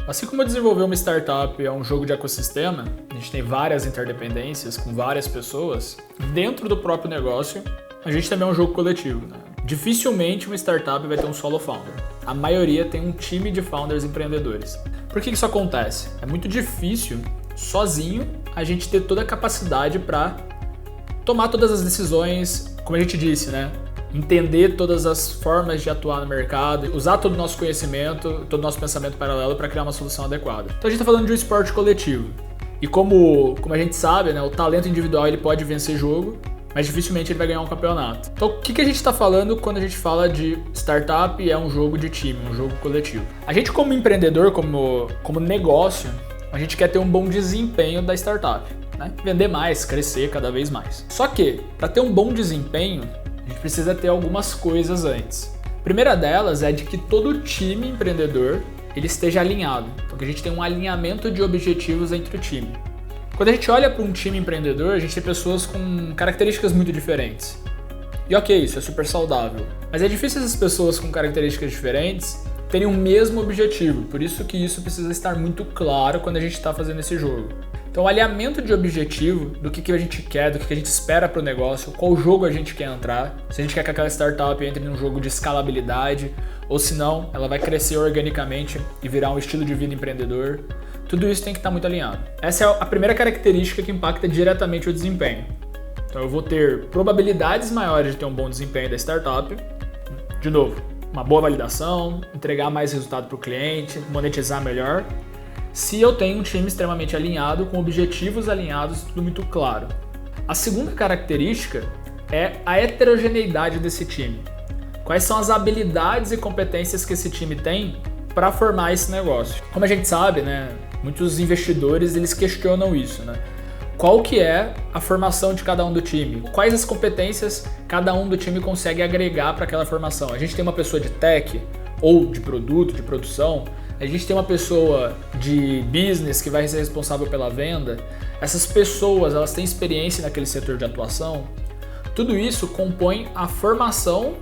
Assim como desenvolver uma startup é um jogo de ecossistema, a gente tem várias interdependências com várias pessoas, dentro do próprio negócio, a gente também é um jogo coletivo, né? Dificilmente uma startup vai ter um solo founder. A maioria tem um time de founders empreendedores. Por que isso acontece? É muito difícil, sozinho, a gente ter toda a capacidade para tomar todas as decisões, como a gente disse, né? Entender todas as formas de atuar no mercado, usar todo o nosso conhecimento, todo o nosso pensamento paralelo para criar uma solução adequada. Então a gente está falando de um esporte coletivo. E como a gente sabe, né, o talento individual ele pode vencer jogo, mas dificilmente ele vai ganhar um campeonato. Então o que a gente está falando quando a gente fala de startup e é um jogo de time, um jogo coletivo? A gente como empreendedor, como negócio, a gente quer ter um bom desempenho da startup, né? Vender mais, crescer cada vez mais. Só que, para ter um bom desempenho, a gente precisa ter algumas coisas antes. A primeira delas é de que todo time empreendedor ele esteja alinhado. Então que a gente tem um alinhamento de objetivos entre o time. Quando a gente olha para um time empreendedor, a gente tem pessoas com características muito diferentes. E ok, isso é super saudável. Mas é difícil essas pessoas com características diferentes terem o mesmo objetivo. Por isso que isso precisa estar muito claro quando a gente está fazendo esse jogo. Então, o alinhamento de objetivo, do que a gente quer, do que a gente espera para o negócio, qual jogo a gente quer entrar, se a gente quer que aquela startup entre num jogo de escalabilidade, ou se não, ela vai crescer organicamente e virar um estilo de vida empreendedor. Tudo isso tem que estar muito alinhado. Essa é a primeira característica que impacta diretamente o desempenho. Então, eu vou ter probabilidades maiores de ter um bom desempenho da startup. De novo, uma boa validação, entregar mais resultado para o cliente, monetizar melhor. Se eu tenho um time extremamente alinhado, com objetivos alinhados, tudo muito claro. A segunda característica é a heterogeneidade desse time. Quais são as habilidades e competências que esse time tem para formar esse negócio? Como a gente sabe, né, muitos investidores eles questionam isso, né? Qual que é a formação de cada um do time? Quais as competências cada um do time consegue agregar para aquela formação? A gente tem uma pessoa de tech ou de produto, de produção. A gente tem uma pessoa de business que vai ser responsável pela venda. Essas pessoas, elas têm experiência naquele setor de atuação. Tudo isso compõe a formação,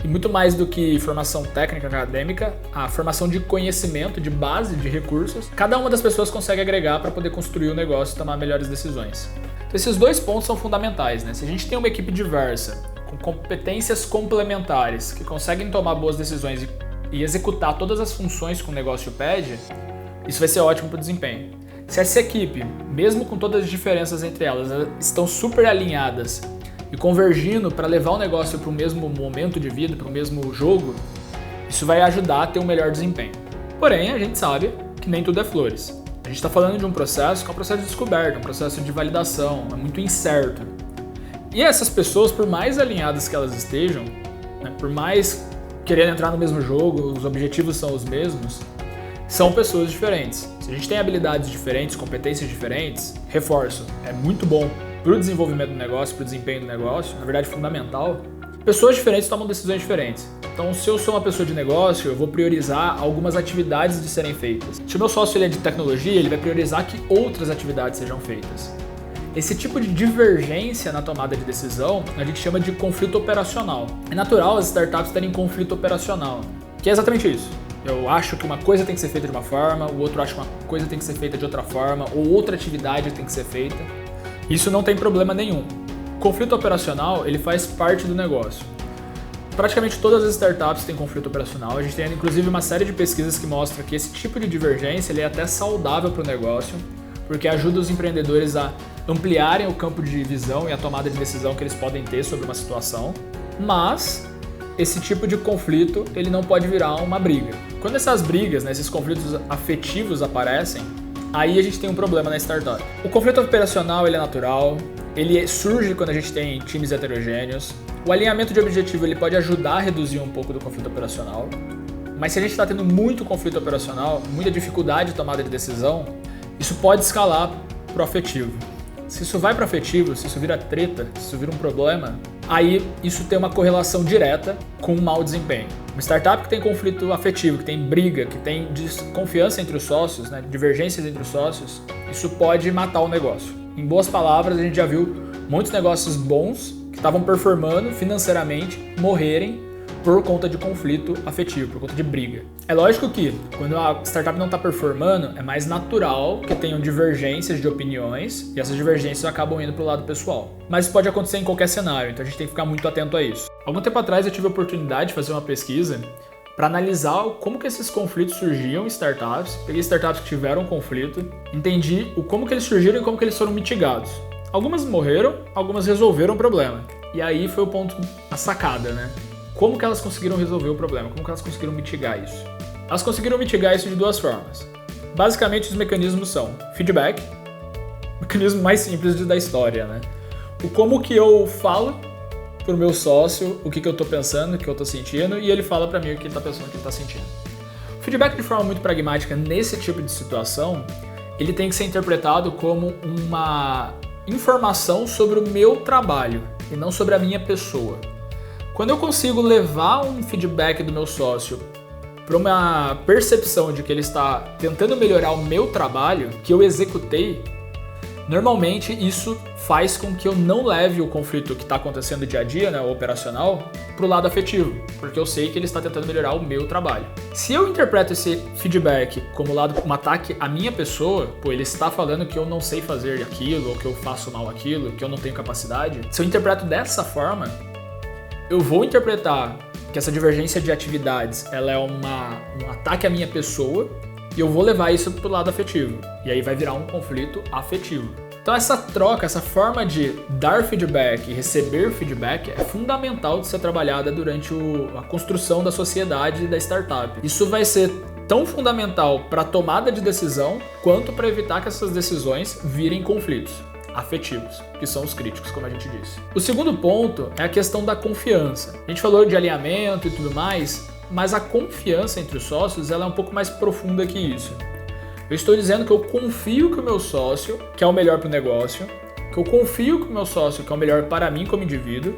e muito mais do que formação técnica acadêmica, a formação de conhecimento, de base, de recursos. Cada uma das pessoas consegue agregar para poder construir o negócio e tomar melhores decisões. Então, esses dois pontos são fundamentais, né? Se a gente tem uma equipe diversa, com competências complementares, que conseguem tomar boas decisões e executar todas as funções que o negócio pede, isso vai ser ótimo para o desempenho. Se essa equipe, mesmo com todas as diferenças entre elas, estão super alinhadas e convergindo para levar o negócio para o mesmo momento de vida, para o mesmo jogo, isso vai ajudar a ter um melhor desempenho. Porém, a gente sabe que nem tudo é flores. A gente está falando de um processo que é um processo de descoberta, um processo de validação, é muito incerto. E essas pessoas, por mais alinhadas que elas estejam, né, por mais querendo entrar no mesmo jogo, os objetivos são os mesmos, são pessoas diferentes. Se a gente tem habilidades diferentes, competências diferentes, reforço, é muito bom para o desenvolvimento do negócio, para o desempenho do negócio, na verdade fundamental. Pessoas diferentes tomam decisões diferentes. Então, se eu sou uma pessoa de negócio, eu vou priorizar algumas atividades de serem feitas. Se o meu sócio ele é de tecnologia, ele vai priorizar que outras atividades sejam feitas. Esse tipo de divergência na tomada de decisão a gente chama de conflito operacional. É natural as startups terem conflito operacional, que é exatamente isso. Eu acho que uma coisa tem que ser feita de uma forma, o outro acha que uma coisa tem que ser feita de outra forma, ou outra atividade tem que ser feita. Isso não tem problema nenhum. O conflito operacional ele faz parte do negócio. Praticamente todas as startups têm conflito operacional. A gente tem inclusive uma série de pesquisas que mostram que esse tipo de divergência ele é até saudável para o negócio, porque ajuda os empreendedores a ampliarem o campo de visão e a tomada de decisão que eles podem ter sobre uma situação, mas esse tipo de conflito ele não pode virar uma briga. Quando essas brigas, né, esses conflitos afetivos aparecem, aí a gente tem um problema na startup. O conflito operacional ele é natural, ele surge quando a gente tem times heterogêneos. O alinhamento de objetivo ele pode ajudar a reduzir um pouco do conflito operacional, mas se a gente está tendo muito conflito operacional, muita dificuldade de tomada de decisão, isso pode escalar para o afetivo. Se isso vai para o afetivo, se isso vira treta, se isso vira um problema, aí isso tem uma correlação direta com um mau desempenho. Uma startup que tem conflito afetivo, que tem briga, que tem desconfiança entre os sócios, né, divergências entre os sócios, isso pode matar o negócio. Em boas palavras, a gente já viu muitos negócios bons que estavam performando financeiramente morrerem por conta de conflito afetivo, por conta de briga. É lógico que quando a startup não está performando, é mais natural que tenham divergências de opiniões e essas divergências acabam indo para o lado pessoal. Mas isso pode acontecer em qualquer cenário, então a gente tem que ficar muito atento a isso. Algum tempo atrás eu tive a oportunidade de fazer uma pesquisa para analisar como que esses conflitos surgiam em startups. Peguei startups que tiveram conflito, entendi como que eles surgiram e como que eles foram mitigados. Algumas morreram, algumas resolveram o problema. E aí foi o ponto, a sacada, né? Como que elas conseguiram resolver o problema? Como que elas conseguiram mitigar isso? Elas conseguiram mitigar isso de duas formas. Basicamente, os mecanismos são feedback, mecanismo mais simples da história, né? O como que eu falo pro meu sócio o que eu tô pensando, o que eu tô sentindo, e ele fala pra mim o que ele tá pensando, o que ele tá sentindo. O feedback, de forma muito pragmática, nesse tipo de situação, ele tem que ser interpretado como uma informação sobre o meu trabalho e não sobre a minha pessoa. Quando eu consigo levar um feedback do meu sócio para uma percepção de que ele está tentando melhorar o meu trabalho que eu executei, normalmente isso faz com que eu não leve o conflito que está acontecendo dia a dia, né, o operacional, para o lado afetivo, porque eu sei que ele está tentando melhorar o meu trabalho. Se eu interpreto esse feedback como um ataque à minha pessoa, ele está falando que eu não sei fazer aquilo, ou que eu faço mal aquilo, que eu não tenho capacidade, se eu interpreto dessa forma, eu vou interpretar que essa divergência de atividades ela é um ataque à minha pessoa e eu vou levar isso pro lado afetivo. E aí vai virar um conflito afetivo. Então essa troca, essa forma de dar feedback e receber feedback é fundamental de ser trabalhada durante a construção da sociedade e da startup. Isso vai ser tão fundamental para a tomada de decisão quanto para evitar que essas decisões virem conflitos afetivos, que são os críticos, como a gente disse. O segundo ponto é a questão da confiança. A gente falou de alinhamento e tudo mais, mas a confiança entre os sócios ela é um pouco mais profunda que isso. Eu estou dizendo que eu confio que o meu sócio quer o melhor para o negócio, que eu confio que o meu sócio quer o melhor para mim como indivíduo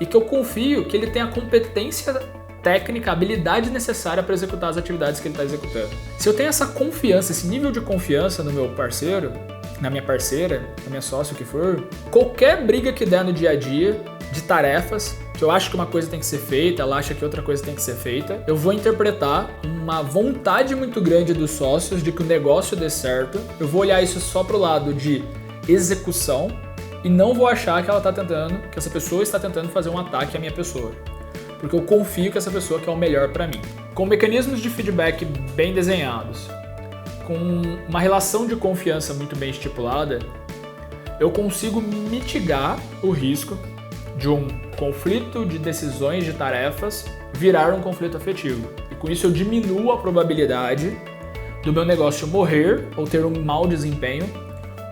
e que eu confio que ele tem a competência técnica, a habilidade necessária para executar as atividades que ele está executando. Se eu tenho essa confiança, esse nível de confiança no meu parceiro, na minha parceira, na minha sócia, o que for, qualquer briga que der no dia a dia, de tarefas, que eu acho que uma coisa tem que ser feita, ela acha que outra coisa tem que ser feita, eu vou interpretar uma vontade muito grande dos sócios de que o negócio dê certo, eu vou olhar isso só pro lado de execução e não vou achar que que essa pessoa está tentando fazer um ataque à minha pessoa. Porque eu confio que essa pessoa quer o melhor para mim. Com mecanismos de feedback bem desenhados, com uma relação de confiança muito bem estipulada, eu consigo mitigar o risco de um conflito de decisões de tarefas virar um conflito afetivo. E com isso eu diminuo a probabilidade do meu negócio morrer ou ter um mau desempenho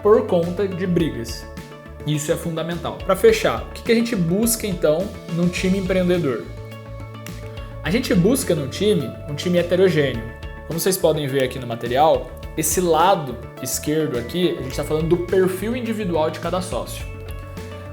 por conta de brigas. Isso é fundamental. Para fechar, o que a gente busca então num time empreendedor? A gente busca no time um time heterogêneo. Como vocês podem ver aqui no material, esse lado esquerdo aqui, a gente está falando do perfil individual de cada sócio.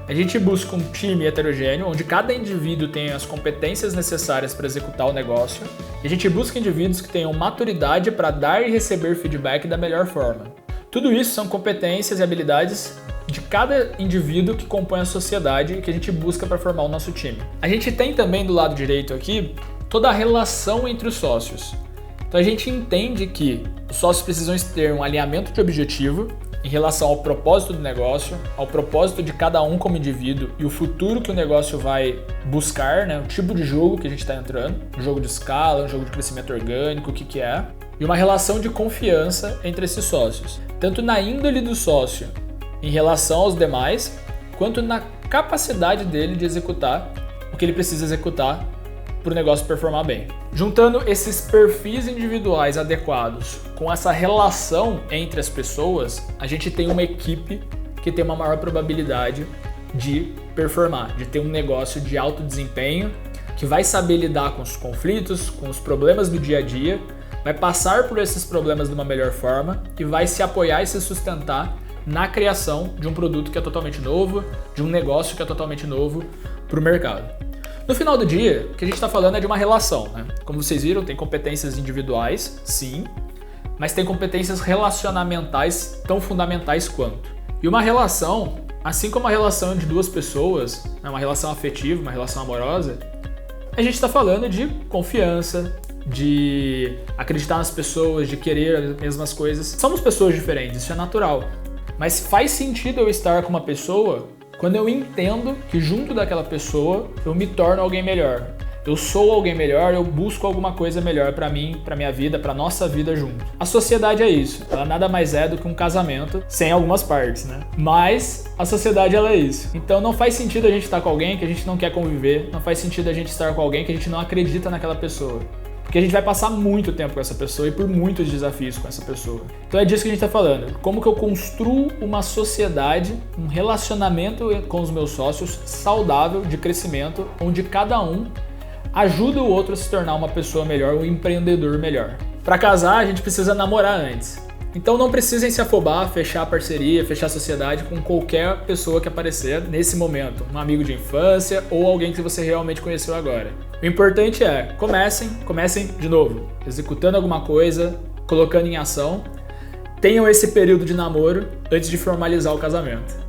A gente busca um time heterogêneo, onde cada indivíduo tem as competências necessárias para executar o negócio, e a gente busca indivíduos que tenham maturidade para dar e receber feedback da melhor forma. Tudo isso são competências e habilidades de cada indivíduo que compõe a sociedade e que a gente busca para formar o nosso time. A gente tem também do lado direito aqui toda a relação entre os sócios. Então a gente entende que os sócios precisam ter um alinhamento de objetivo em relação ao propósito do negócio, ao propósito de cada um como indivíduo e o futuro que o negócio vai buscar, né? O tipo de jogo que a gente está entrando, um jogo de escala, um jogo de crescimento orgânico, o que é, e uma relação de confiança entre esses sócios, tanto na índole do sócio em relação aos demais, quanto na capacidade dele de executar o que ele precisa executar para o negócio performar bem. Juntando esses perfis individuais adequados com essa relação entre as pessoas, a gente tem uma equipe que tem uma maior probabilidade de performar, de ter um negócio de alto desempenho, que vai saber lidar com os conflitos, com os problemas do dia a dia, vai passar por esses problemas de uma melhor forma e vai se apoiar e se sustentar na criação de um produto que é totalmente novo, de um negócio que é totalmente novo para o mercado. No final do dia, o que a gente está falando é de uma relação, né? Como vocês viram, tem competências individuais, sim, mas tem competências relacionamentais tão fundamentais quanto. E uma relação, assim como a relação de duas pessoas, né, uma relação afetiva, uma relação amorosa, A gente está falando de confiança, de acreditar nas pessoas, de querer as mesmas coisas. Somos pessoas diferentes, isso é natural. Mas faz sentido eu estar com uma pessoa quando eu entendo que junto daquela pessoa eu me torno alguém melhor. Eu sou alguém melhor, eu busco alguma coisa melhor pra mim, pra minha vida, pra nossa vida junto. A sociedade é isso. Ela nada mais é do que um casamento, sem algumas partes, né? Mas a sociedade, ela é isso. Então não faz sentido a gente estar com alguém que a gente não quer conviver, não faz sentido a gente estar com alguém que a gente não acredita naquela pessoa. Porque a gente vai passar muito tempo com essa pessoa e por muitos desafios com essa pessoa. Então é disso que a gente está falando. Como que eu construo uma sociedade, um relacionamento com os meus sócios saudável, de crescimento, onde cada um ajuda o outro a se tornar uma pessoa melhor, um empreendedor melhor. Para casar, a gente precisa namorar antes. Então não precisem se afobar, fechar parceria, fechar sociedade com qualquer pessoa que aparecer nesse momento. Um amigo de infância ou alguém que você realmente conheceu agora. O importante é, comecem de novo, executando alguma coisa, colocando em ação. Tenham esse período de namoro antes de formalizar o casamento.